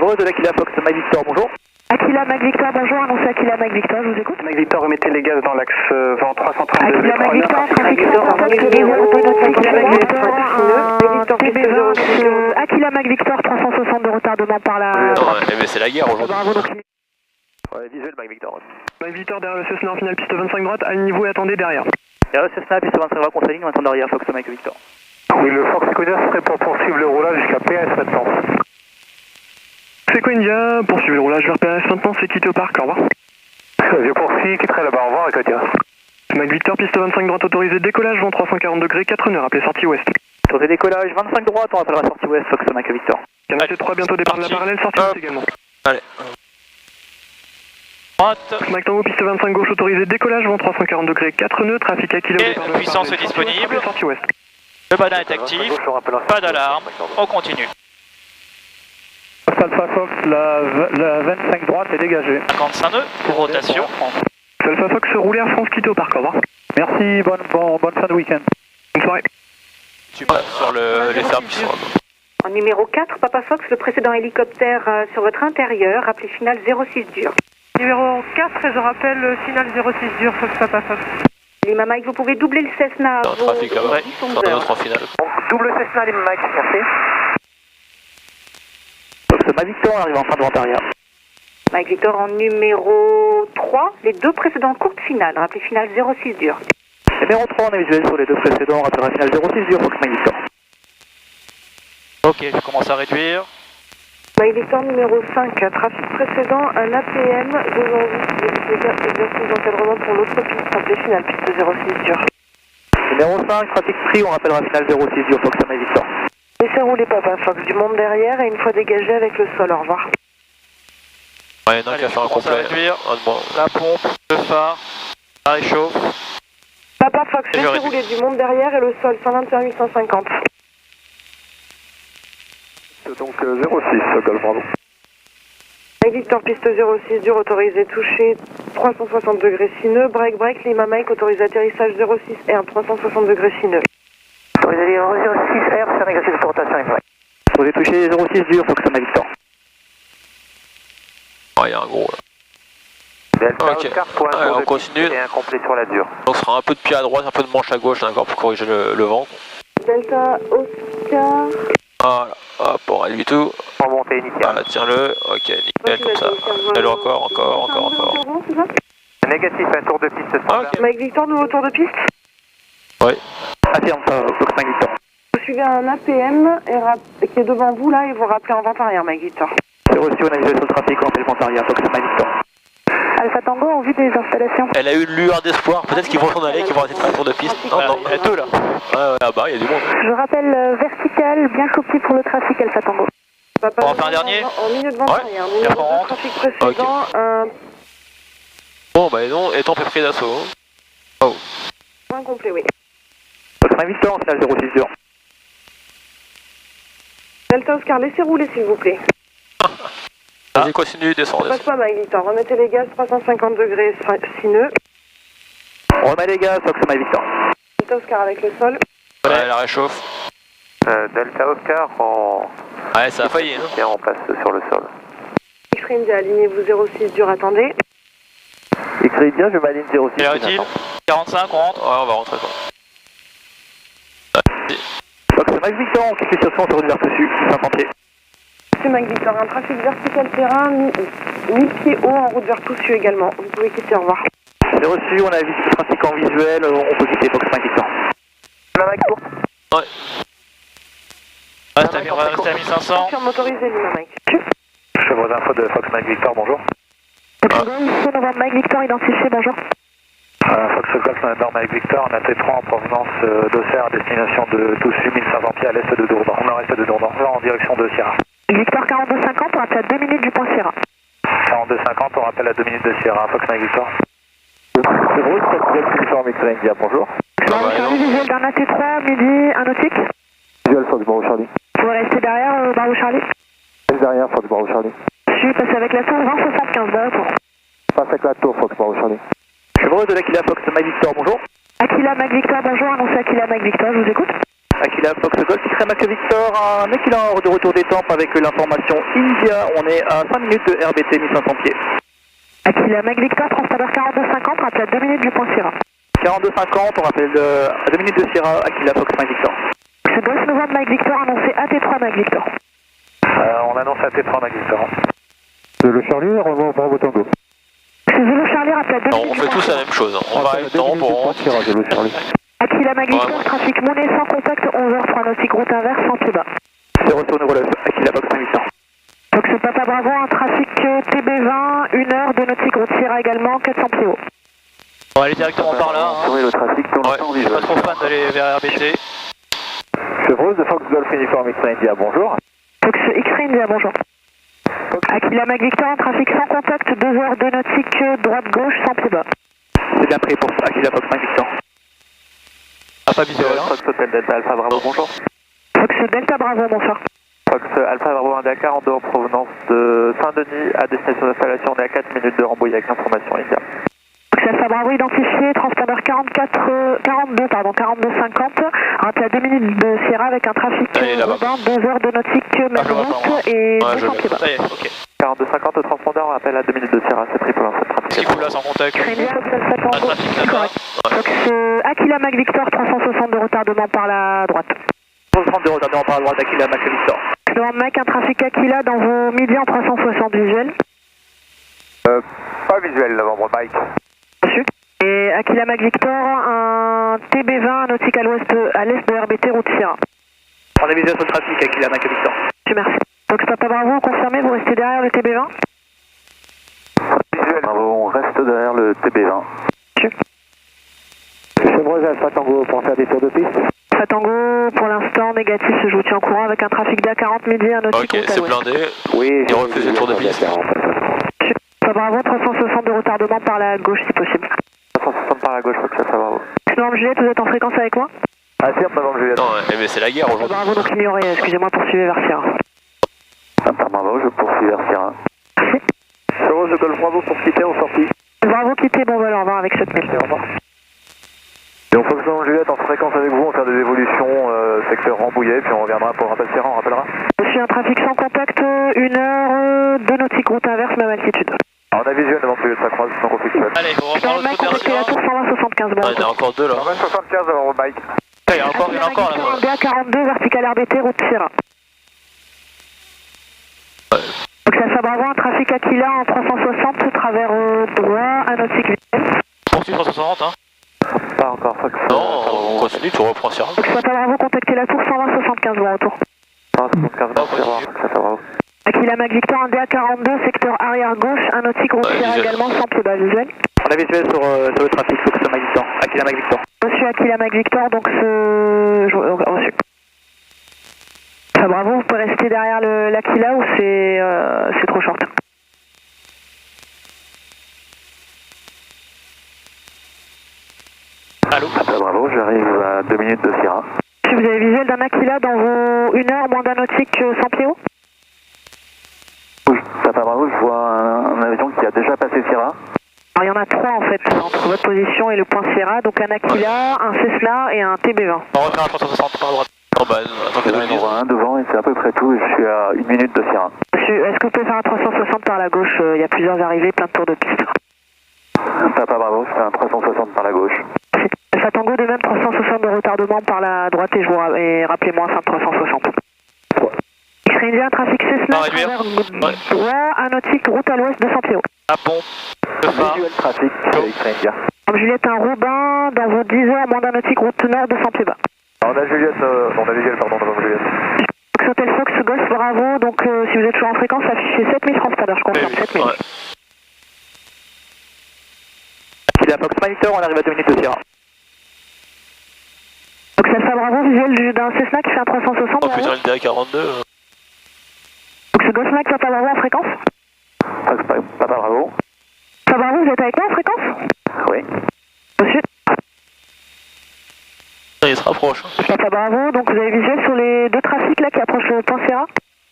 Chevreuse de l'Aquila Fox, Mike Victor, bonjour. Aquila Mac Victor, bonjour, annoncé Aquila Mac Victor, je vous écoute. Mac Victor, remettez les gaz dans l'axe vent 332. Aquila Mac Victor, trafic Aquila Mac Victor, 360 de retardement par la... mais c'est la guerre aujourd'hui. Ouais, visuel Mike Victor. Mac Victor derrière le Cessna en finale, piste 25 droite, à niveau et attendez derrière. Derrière le Cessna, piste 25 droite, contre la ligne, on attend derrière Fox Mike Victor. Oui, le Fox India serait pour poursuivre le roulage jusqu'à PS maintenant. C'est quoi India? Poursuivez le roulage vers PS maintenant, c'est quitté au parc, au revoir. Je poursuis, quitterai là-bas, au revoir, Ecotia. Mac Victor, piste 25 droite autorisé, décollage, vent 340 degrés, 4 nœuds, rappelez sortie ouest. Autorisé décollage, 25 droite, on rappellera sortie ouest, Fox Mike Victor. Canal C3, bientôt départ de la parallèle, sortie ouest également. Allez. Droite. Mac Tango, piste 25 gauche autorisé, décollage, vent 340 degrés, 4 nœuds, trafic à kilo. Et puissance est disponible. Sortie ouest. Le badin est actif, pas d'alarme, on continue. Alpha Fox, la 25 droite est dégagée. 55 nœuds pour rotation. Alpha Fox, roulez Air France, quitté au parc, au revoir. Merci, bonne fin de week-end. Bonne soirée. Super, sur les fermes qui sont là. En numéro 4, Papa Fox, le précédent hélicoptère sur votre intérieur, rappelez finale 06 dur. Numéro 4, je rappelle finale 06 dur, Fox Papa Fox. Lima Mike, vous pouvez doubler le Cessna. Dans le trafic là-bas, dans notre en finale. Double Cessna, Lima Mike, merci. Fox Mike Victor, on arrive en fin de droite arrière. Mike Victor en numéro 3, les deux précédents courtes finales, rappelez finale 06 dur. Numéro 3, on est visuel sur les deux précédents, on rappellera finale 06 dur, Fox Mike Victor. Ok, je commence à réduire. Mike Victor numéro 5, trafic précédent, un APM, devant vous, exercice d'encadrement pour l'autre piste, rappelez finale piste 06 dur. Numéro 5, trafic pris, on rappellera finale 06 dur, Fox Mike Victor. Laissez rouler Papa Fox, du monde derrière et une fois dégagé avec le sol, au revoir. Ouais, il y en a qui a fait un complet. Réduire. La pompe, le phare, ça réchauffe. Papa Fox, laissez rouler du monde derrière et le sol, 121 850. Donc 06, Golf Bravo. Mike Victor, piste 06 dur, autorisé toucher 360 degrés sineux. Break, Lima Mike, autorisé atterrissage 06 R, 360 degrés sineux. Autorisé 06 R, c'est un exercice de rotation, Lima Mike. Autorisé toucher 06 dur, Fox Mike Victor. Oh, il y a un gros là. Ok, allez, on continue. Et un complet sur la dure. On sera un peu de pied à droite, un peu de manche à gauche encore pour corriger le vent. Delta Oscar. Voilà, hop, on réduit tout. Remontée initiale. Voilà, tiens-le, ok, nickel, comme ça. Tiens-le encore. Négatif, un tour de piste standard. Ok. Mike Victor, nouveau tour de piste. Oui. Affirme ça, Fox Mike Victor. Vous suivez un APM qui est devant vous là et vous rappelez en vente arrière, Mike Victor. C'est reçu, on a visuel sur le trafic, on rappelle vent arrière, Fox Mike Victor. Alpha Tango, en vue des installations. Elle a eu une lueur d'espoir, peut-être qu'ils vont s'en aller, qu'ils vont arrêter de faire un tour de piste. Non, il y a deux là. Ouais, là-bas, il y a du monde. Je rappelle vertical, bien copié pour le trafic Alpha Tango. On en fait un dernier. En milieu de vente Ouais. arrière, Et après, on numéro 2, rentre. trafic précédent, un Bon, bah non, et temps pris d'assaut. Oh. point complet, oui. Fox Mike Victor, finale 06 dur. Delta Oscar, laissez rouler s'il vous plaît. Vas-y, continue, descends. Passe pas Mike Victor, remettez les gaz 350 degrés sineux. On remet les gaz, Fox Mike Victor. Delta Oscar avec le sol. Ouais, elle réchauffe. Delta Oscar, Ouais, ça a failli. Hein. et on passe sur le sol. X-Ray India, alignez-vous 06 dur, attendez. X-Ray India, je m'aligne 06. Est-il 45, on rentre. Ouais, on va rentrer quoi. Fox Mike Victor, on quitte les stations sur une vers dessus, infantier. C'est Mike Victor, un trafic vertical terrain, 1000 pieds haut en route vers Toussieux également. Vous pouvez quitter, au revoir. C'est reçu, on a visité le trafic en visuel, on peut quitter Fox Mike Victor. La Mike court. Ouais. Reste à 1500. Confirme motorisé, Lima Mike. Je vos infos de Fox Mike Victor, bonjour. Novembre Mike Victor identifié, bonjour. Fox Golf November Mike Victor, on a T3 en provenance d'Auxerre à destination de Toussus, 1500 pieds à l'est de Dourdan. On reste de Dourdan, là en direction de Sierra. Victor 4250, on rappelle à 2 minutes du point Sierra. 42,50, on rappelle à 2 minutes de Sierra. Fox Mike Victor. C'est gros, Fox Golf Victor, X-Ray India, bonjour. Charlie, visuel d'un AT3, midi, un nautique. Visuel Fox Bravo Charlie. Vous pouvez rester derrière, Bravo Charlie. Reste derrière, Fox Bravo Charlie. Je suis passé avec la tour 2075, là, pour. Passe avec la tour, Fox Bravo Charlie. Chevreuse de l'Aquila Fox Mike Victor, bonjour. Aquila Mac Victor, bonjour, annoncé Aquila Mac Victor, je vous écoute. Aquila Fox Golf, X-Ray Mac Victor, un équivalent de retour des tempes avec l'information India, on est à 5 minutes de RBT 1500 pieds. Aquila Mac Victor, transpondeur 4250, rappel à 2 minutes du point Sierra. 4250, on rappelle à 2 minutes de Sierra, Aquila Fox Mike Victor. C'est Golf Novembre Mike Victor, annoncé AT3 Mike Victor. On annonce AT3 Mike Victor. Le Charlie, Bravo Tango. C'est Zulu Charlie, rappel à 2 minutes. On fait tous la même chose, on va le temps pour... Aquila Mike Victor, trafic monnaie sans contact, 11h3 nautique, route inverse, sans pied bas. C'est retour de relève, Aquila Fox Mike Victor. Donc c'est Papa Bravo, un trafic TB20, 1h de nautique, route Sierra également, 400 pieds haut. On va aller directement par là. Hein. Le trafic pour l'instant Je suis pas trop fan d'aller vers RBT. Chevreuse de Fox Golf Uniform X-Ray India, bonjour. Fox X-Ray India, bonjour. Aquila Mac Victor, un trafic sans contact, 2h de nautique, droite-gauche, sans pied bas. C'est bien pris pour Aquila Fox Mike Victor. Ah, pas visuel, hein. Fox Hotel Delta Alpha Bravo, bonjour. Fox Delta Bravo, bonsoir. Fox Alpha Bravo 1 Dakar, en dehors provenance de Saint-Denis à destination d'installation, on est à 4 minutes de Rambouillet avec information India. Fox Alpha Bravo identifié, transpondeur 4250, rappel à 2 minutes de Sierra avec un trafic urbain, 2h de nautique, même route et 200 pieds bas. Ça y est, ok. 4250 au transpondeur, rappel à 2 minutes de Sierra, c'est pris pour l'instant. Si vous là sans contact, X-Ray India, Fox Alpha un Tango, trafic là-bas. correct. Fox Aquila Mac Victor, 360 de retardement par la droite. 330 de retardement par la droite, Aquila Mac Victor. Demande Mac, un trafic Aquila dans vos midi en 360 visuels. Pas visuel, l'avant Mike. Reçu. Et Aquila Mac Victor, un TB20 nautique à l'est de RBT, route Sierra. On a visé sur le trafic, Aquila Mac Victor. Merci. Donc Papa Bravo, confirmé, vous restez derrière le TB20. Visuel. Bravo, on reste derrière le TB20. Chevreuse Alpha Tango pour faire des tours de piste. Alpha Tango, pour l'instant, négatif, je vous tiens au courant avec un trafic d'A40 midi, un nautique Ok, route à c'est l'ouest. blindé. Oui, Il refuse le tour de piste. Papa Bravo, 360 de retardement par la gauche si possible. 360 par la gauche, Fox Alpha Bravo. Norme Juliette, vous êtes en fréquence avec moi? Affirme, Madame Juliette. Non, mais c'est la guerre Papa aujourd'hui. Bravo, donc ignoré, excusez-moi, poursuivez vers Sierra. Bravo, je poursuis vers Sierra. Merci. Chevreuse de Golf Bravo pour quitter en sortie. Bravo, quittez, bon vol, au revoir avec 7000. Au revoir. Et on Fox Juliette en fréquence avec vous, on va faire des évolutions secteur Rambouillet, puis on reviendra pour rappel Sierra, on rappellera. Je suis un trafic sans contact, 1h de nautique, route inverse, même altitude. Alors on a visuel devant Juliette, ça croise, donc on fixe. Allez, on reprend Dans le mec, l'autre contactez la tour 120-75, bon. Il y en a encore deux là. 75 avant le bike. Il y en a encore là. Un BA42, vertical RBT, route Sierra. Donc ça Bravo, un trafic Aquila en 360, travers droit, un nautique visuel. Poursuit 360, hein. Pas encore, Fox. Non, on continue, tu reprends Sierra. Donc ça Bravo, contactez la tour 120-75, bon retour. 75 Sierra, Fox Bravo. Aquila Mac Victor, un DA42, secteur arrière gauche, un nautique route Sierra également, sans pied bas visuel. On a visuel sur le trafic, Fox Mac Victor. Aquila Mac Victor. Reçu Aquila Mac Victor, donc reçu. Enfin, bravo, vous pouvez rester derrière l'Aquila ou c'est trop short? Allô. Bravo, j'arrive à 2 minutes de Sierra. Si vous avez visuel d'un Aquila dans vos 1 heure moins d'un nautique sans pied haut? Oui, Papa Bravo, je vois un avion qui a déjà passé Sierra. Alors il y en a 3 en fait, entre votre position et le point Sierra, donc un Aquila, un Cessna et un TB20. On refait un 360 par droite. Oh bah, attends qu'il y en a J'en vois un devant et c'est à peu près tout et je suis à 1 minute de Sierra. Monsieur, est-ce que vous pouvez faire un 360 par la gauche? Il y a plusieurs arrivées, plein de tours de piste. Papa Bravo, je fais un 360 par la gauche. Alpha Tango, de même 360 de retardement par la droite et rappelez-moi fin de 360. X-Ray India, trafic Cessna, travers droit, un nautique, route à l'ouest, 200 pieds haut. À pont, le phare. Visuel trafic, X-Ray India. Juliette, un Robin, dans vos 10 heures, moins d'un nautique, route nord, 200 pieds bas. On a Juliette, on a visuel, pardon, devant Juliette. Hotel Fox, Golf, Bravo, donc si vous êtes toujours en fréquence, affichez 7000 transpondeurs, je confirme, 7000. Ouais. Aquila Fox Mac Victor, on arrive à 2 minutes de Sierra. Donc ça fait Bravo, visuel d'un Cessna qui fait un 360. Oh putain, le DA42. Donc c'est Golf Mac, Papa Bravo en fréquence? Papa Bravo. Papa Bravo, vous êtes avec moi en fréquence? Oui. Monsieur Il se rapproche. Papa Bravo, donc vous avez visuel sur les deux trafics là qui approchent le point Sierra?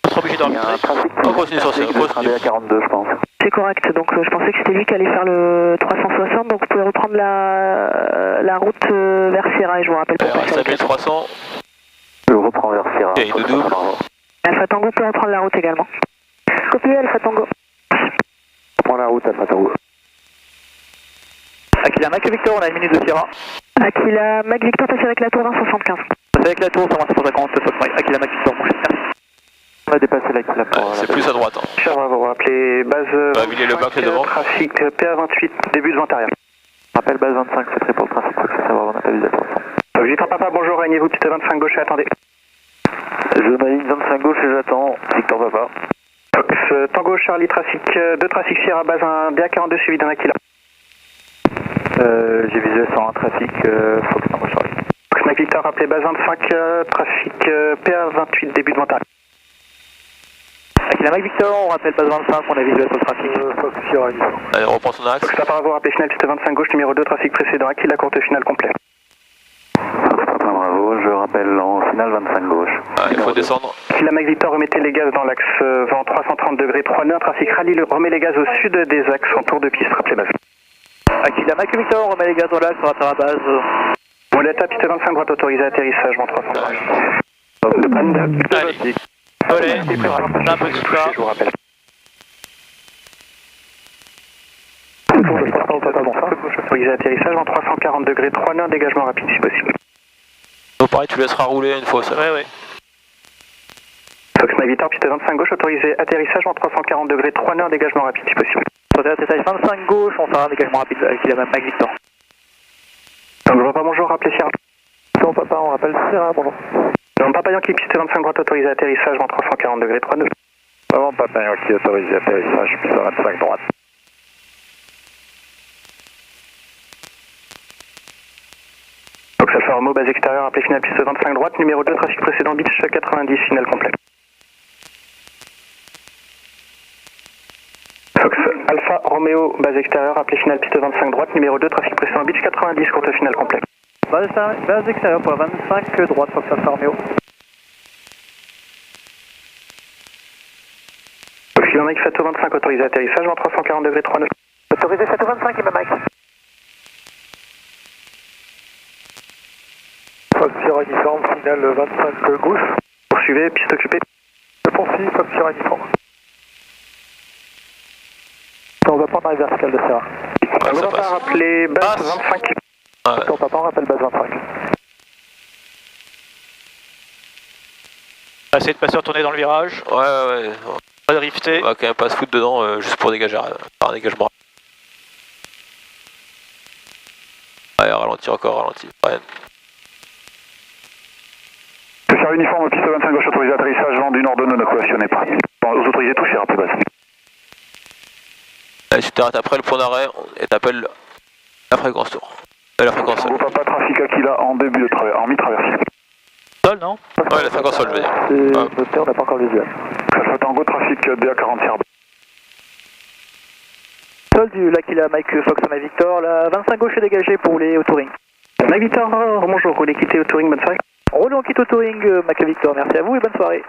On sera obligé Il y a un d'arbitrer. trafic On continue sur Sierra, de train continue. DA42, je pense. C'est correct, donc je pensais que c'était lui qui allait faire le 360, donc vous pouvez reprendre la route vers Sierra et je vous rappelle pourquoi. RS 1300. reprend vers Sierra. Ok, de double. Alpha Tango peut reprendre la route également. Copié Alpha Tango. Prends la route, Alpha Tango. Aquila Mac Victor, on a 1 minute de Sierra. Aquila Mac Victor passé avec la tour 175. Passé avec la tour, 150, Aquila Mac Victor, mon cher. On va dépasser l'Aquila pour... C'est plus à droite. Hein. Cher, on va vous rappeler base... Le bac est devant. Trafic PA28, début de vent arrière. Rappel base 25, c'est très pour le trafic, faut que ça savoir, on n'a pas visuel pour l'instant. Victor Papa, bonjour, régnez-vous, piste 25 gauche, attendez. Je maligne 25 gauche et j'attends, Victor Papa. Fox Tango Charlie, trafic 2 trafic Sierra, base 1, DA42 suivi d'un Aquila. J'ai visuel sur un trafic, Fox Tango Charlie. Fox Mac Victor, rappelez base 25, trafic PA28, début de vent arrière. Aquila Mac Victor, on rappelle base 25, on a visuel sur le trafic. Fox Sierra, Allez, on reprend son axe. Fox Papa, vous rappelez finale piste 25 gauche, numéro 2, trafic précédent, Aquila courte finale complet. Bravo, je rappelle en finale 25 gauche. Il faut descendre. Aquila Mac Victor, remettez les gaz dans l'axe vent 330 degrés 3 nœuds, trafic rallye, remet les gaz au sud des axes en tour de piste, rappelez base. Aquila Mac Victor, on remet les gaz dans l'axe, on rappelle à base. Moletta, piste 25 droite autorisée, atterrissage vent 330. Allez. Allez, un petit pas. Je vous rappelle. Autorisé atterrissage en 340 degrés 3 nœuds, dégagement rapide si possible. Donc pareil, tu laisseras rouler une fois ça. Ouais. Fox Mac Victor, piste 25 gauche, autorisé atterrissage en 340 degrés 3 nœuds, dégagement rapide si possible. Sur atterrissage 25 gauche, on fera un dégagement rapide Aquila Mac Victor. Donc Papa, bonjour, rappelez Sierra. Non, Papa, on rappelle Sierra, bonjour. Donc Papa Yankee, piste 25 droite, autorisé atterrissage en 340 degrés 3 nœuds. Vraiment, Papa Yankee, autorisé atterrissage, piste 25 droite. Fox Alpha Romeo, base extérieure, appelé finale piste 25 droite, numéro 2, trafic précédent, beach 90, finale complète. Fox Alpha Romeo, base extérieure, appelé finale piste 25 droite, numéro 2, trafic précédent, beach 90, courte finale complète. Base extérieure pour 25 droite, Fox Alpha Romeo. Fox Kilo Mike, Fato 25, autorisé atterrissage en 340 degrés 3 nœuds. Autorisé Fato 25, Kilo Mike. Fox Sierra uniforme, finale 25 gauche. Poursuivez, piste occupée. Je poursuis, Fox Sierra uniforme. On va prendre la verticale de Sierra. On va pas rappeler base 25. On va pas rappelle base 25. Essayer de passer retourner dans le virage. Ouais. Pas de drifter. On va quand même pas se foutre dedans juste pour dégager par un dégagement. Ouais, ralentir encore, ralentir. Ouais. Sierra uniforme, piste 25 gauche, autorisé atterrissage, vent du nord de nous, ne collationnez pas. Aux autorisés, touchez, rappelez base. Allez, tu t'arrêtes après le point d'arrêt et t'appelles la fréquence tour. La fréquence sol. Papa, trafic Aquila en début de en mi-traversée. Sol, non? Ouais, la fréquence sol, je veux dire. C'est on n'a pas encore le visuel. Alpha Tango, trafic DA40 Sierra. Sol du L'Aquila Mike Fox Mike Victor, la 25 gauche est dégagée pour rouler au touring. Mike Victor, bonjour, roulez quitter au touring, bonne soirée. Roulons quitte au touring, Mike Victor, merci à vous et bonne soirée.